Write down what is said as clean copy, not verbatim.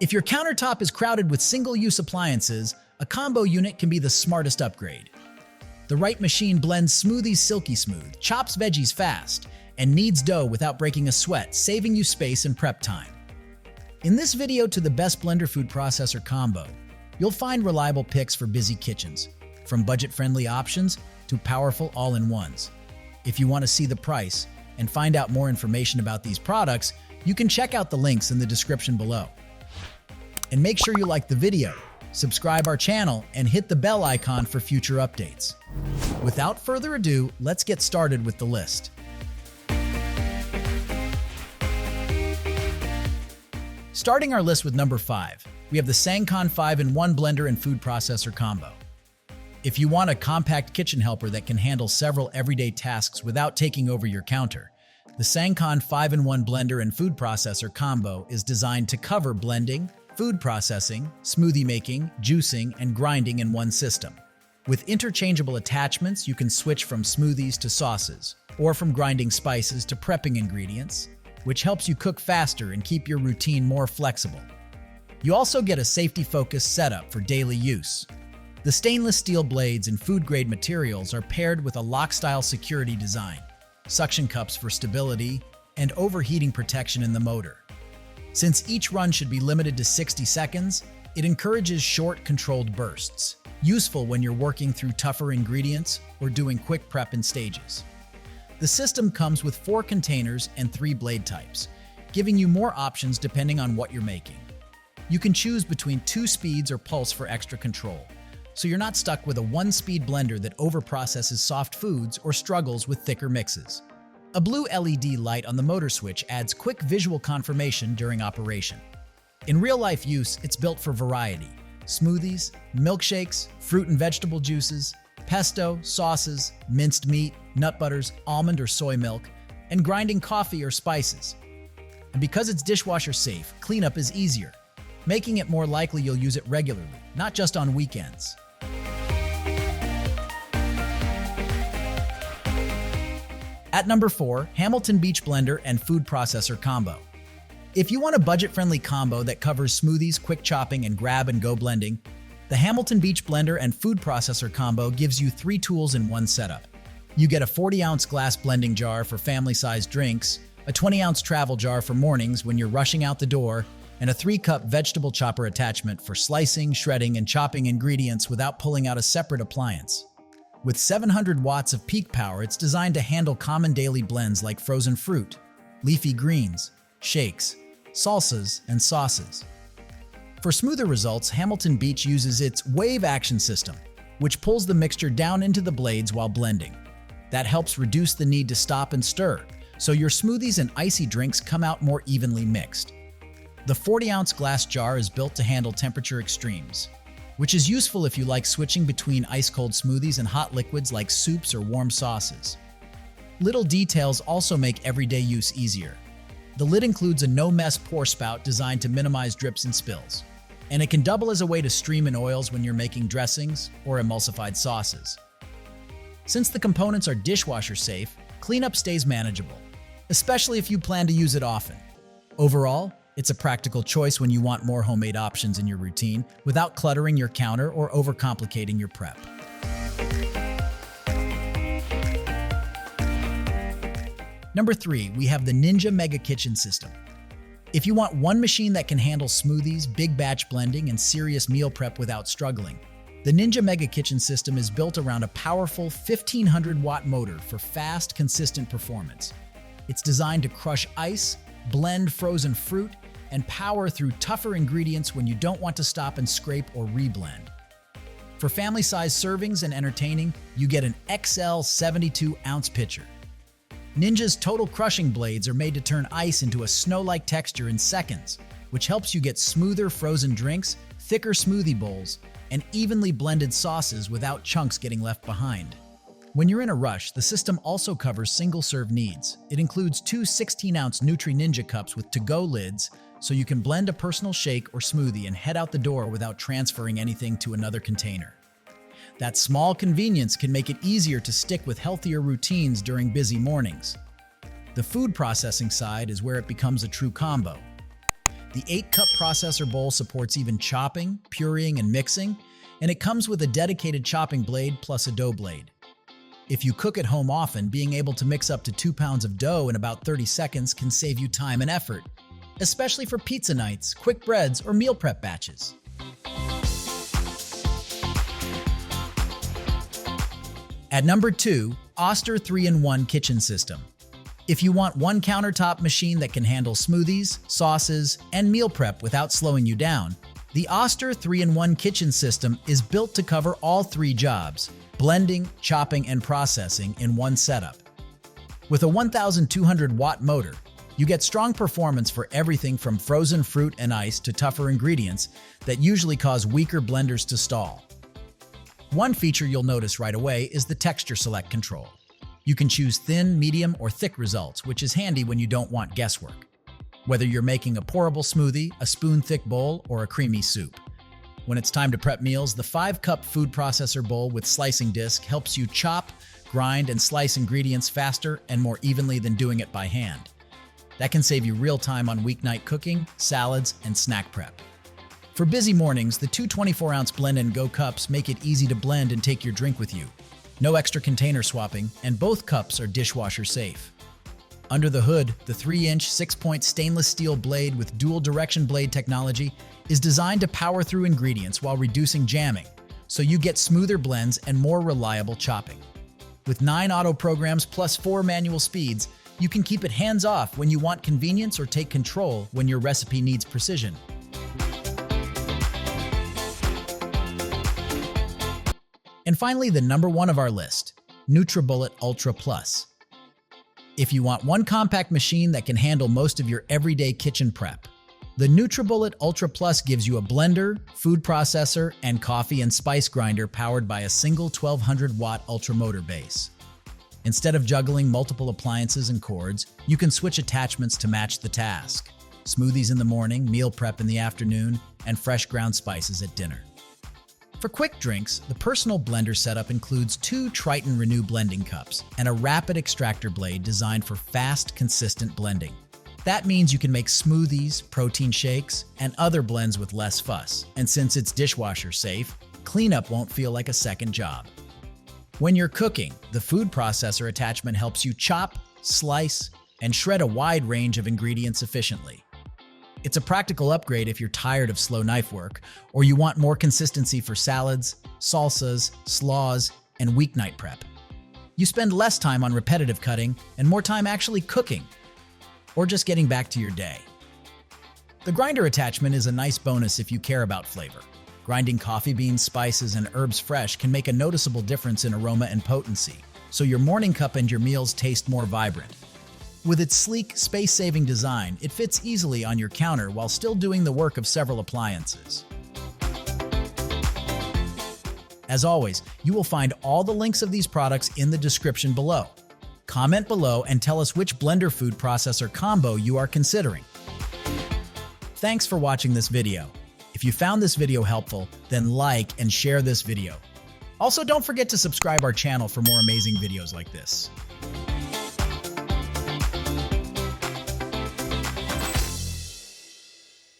If your countertop is crowded with single-use appliances, a combo unit can be the smartest upgrade. The right machine blends smoothies silky smooth, chops veggies fast, and kneads dough without breaking a sweat, saving you space and prep time. In this video to the best blender food processor combo, you'll find reliable picks for busy kitchens, from budget-friendly options to powerful all-in-ones. If you want to see the price and find out more information about these products, you can check out the links in the description below. And make sure you like the video, subscribe our channel, and hit the bell icon for future updates. Without further ado, let's get started with the list. Starting our list with number 5, we have the Sangcon 5-in-1 blender and food processor combo. If you want a compact kitchen helper that can handle several everyday tasks without taking over your counter, the Sangcon 5-in-1 blender and food processor combo is designed to cover blending, food processing, smoothie making, juicing, and grinding in one system. With interchangeable attachments, you can switch from smoothies to sauces, or from grinding spices to prepping ingredients, which helps you cook faster and keep your routine more flexible. You also get a safety-focused setup for daily use. The stainless steel blades and food-grade materials are paired with a lock-style security design, suction cups for stability, and overheating protection in the motor. Since each run should be limited to 60 seconds, it encourages short, controlled bursts, useful when you're working through tougher ingredients or doing quick prep in stages. The system comes with 4 containers and 3 blade types, giving you more options depending on what you're making. You can choose between 2 speeds or pulse for extra control, so you're not stuck with a 1-speed blender that overprocesses soft foods or struggles with thicker mixes. A blue LED light on the motor switch adds quick visual confirmation during operation. In real-life use, it's built for variety: smoothies, milkshakes, fruit and vegetable juices, pesto, sauces, minced meat, nut butters, almond or soy milk, and grinding coffee or spices. And because it's dishwasher safe, cleanup is easier, making it more likely you'll use it regularly, not just on weekends. At number 4, Hamilton Beach Blender and Food Processor Combo. If you want a budget-friendly combo that covers smoothies, quick chopping, and grab-and-go blending, the Hamilton Beach Blender and Food Processor Combo gives you 3 tools in one setup. You get a 40-ounce glass blending jar for family-sized drinks, a 20-ounce travel jar for mornings when you're rushing out the door, and a 3-cup vegetable chopper attachment for slicing, shredding, and chopping ingredients without pulling out a separate appliance. With 700 watts of peak power, it's designed to handle common daily blends like frozen fruit, leafy greens, shakes, salsas, and sauces. For smoother results, Hamilton Beach uses its wave action system, which pulls the mixture down into the blades while blending. That helps reduce the need to stop and stir, so your smoothies and icy drinks come out more evenly mixed. The 40-ounce glass jar is built to handle temperature extremes, which is useful if you like switching between ice-cold smoothies and hot liquids like soups or warm sauces. Little details also make everyday use easier. The lid includes a no-mess pour spout designed to minimize drips and spills, and it can double as a way to stream in oils when you're making dressings or emulsified sauces. Since the components are dishwasher safe, cleanup stays manageable, especially if you plan to use it often. Overall, it's a practical choice when you want more homemade options in your routine without cluttering your counter or overcomplicating your prep. Number 3, we have the Ninja Mega Kitchen System. If you want one machine that can handle smoothies, big batch blending, and serious meal prep without struggling, the Ninja Mega Kitchen System is built around a powerful 1500-watt motor for fast, consistent performance. It's designed to crush ice, blend frozen fruit, and power through tougher ingredients when you don't want to stop and scrape or reblend. For family-sized servings and entertaining, you get an XL 72-ounce pitcher. Ninja's total crushing blades are made to turn ice into a snow-like texture in seconds, which helps you get smoother frozen drinks, thicker smoothie bowls, and evenly blended sauces without chunks getting left behind. When you're in a rush, the system also covers single-serve needs. It includes 2 16-ounce Ninja cups with to-go lids, so you can blend a personal shake or smoothie and head out the door without transferring anything to another container. That small convenience can make it easier to stick with healthier routines during busy mornings. The food processing side is where it becomes a true combo. The 8-cup processor bowl supports even chopping, pureeing, and mixing, and it comes with a dedicated chopping blade plus a dough blade. If you cook at home often, being able to mix up to 2 pounds of dough in about 30 seconds can save you time and effort, especially for pizza nights, quick breads, or meal prep batches. At number 2, Oster 3-in-1 Kitchen System. If you want one countertop machine that can handle smoothies, sauces, and meal prep without slowing you down, the Oster 3-in-1 Kitchen System is built to cover all 3 jobs: blending, chopping, and processing in one setup. With a 1,200-watt motor, you get strong performance for everything from frozen fruit and ice to tougher ingredients that usually cause weaker blenders to stall. One feature you'll notice right away is the texture select control. You can choose thin, medium, or thick results, which is handy when you don't want guesswork. Whether you're making a pourable smoothie, a spoon-thick bowl, or a creamy soup. When it's time to prep meals, the 5-cup food processor bowl with slicing disc helps you chop, grind, and slice ingredients faster and more evenly than doing it by hand. That can save you real time on weeknight cooking, salads, and snack prep. For busy mornings, the two 24-ounce Blend and Go cups make it easy to blend and take your drink with you. No extra container swapping, and both cups are dishwasher safe. Under the hood, the 3-inch 6-point stainless steel blade with dual direction blade technology is designed to power through ingredients while reducing jamming, so you get smoother blends and more reliable chopping. With 9 auto programs plus 4 manual speeds, you can keep it hands-off when you want convenience or take control when your recipe needs precision. And finally, the number 1 of our list, Nutribullet Ultra Plus. If you want one compact machine that can handle most of your everyday kitchen prep, the Nutribullet Ultra Plus gives you a blender, food processor, and coffee and spice grinder powered by a single 1,200-watt ultra motor base. Instead of juggling multiple appliances and cords, you can switch attachments to match the task. Smoothies in the morning, meal prep in the afternoon, and fresh ground spices at dinner. For quick drinks, the personal blender setup includes 2 Triton Renew blending cups and a rapid extractor blade designed for fast, consistent blending. That means you can make smoothies, protein shakes, and other blends with less fuss. And since it's dishwasher safe, cleanup won't feel like a second job. When you're cooking, the food processor attachment helps you chop, slice, and shred a wide range of ingredients efficiently. It's a practical upgrade if you're tired of slow knife work, or you want more consistency for salads, salsas, slaws, and weeknight prep. You spend less time on repetitive cutting and more time actually cooking, or just getting back to your day. The grinder attachment is a nice bonus if you care about flavor. Grinding coffee beans, spices, and herbs fresh can make a noticeable difference in aroma and potency, so your morning cup and your meals taste more vibrant. With its sleek, space-saving design, it fits easily on your counter while still doing the work of several appliances. As always, you will find all the links of these products in the description below. Comment below and tell us which blender food processor combo you are considering. Thanks for watching this video. If you found this video helpful, then like and share this video. Also, don't forget to subscribe our channel for more amazing videos like this.